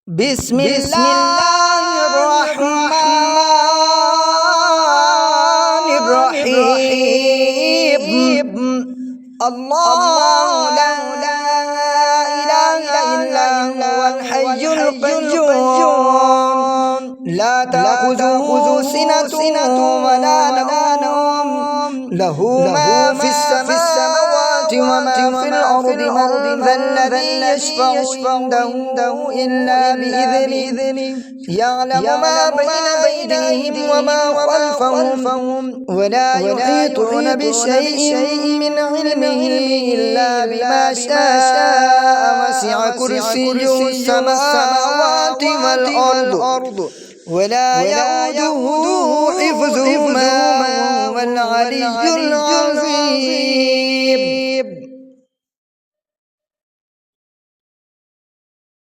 بسم الله الرحمن الرحيم. الله لا إله إلا هو الحي القيوم لا تأخذه سنة ولا نوم له ما في السماوات وما في الأرض من ذا الذي يشفع عنده إلا بإذنه يعلم ما بين أيديهم وما خلفهم ولا يحيطون بشيء من علمه إلا بما شاء وسع كرسيه السماوات والأرض ولا يؤوده حفظهما وهو العلي العظيم.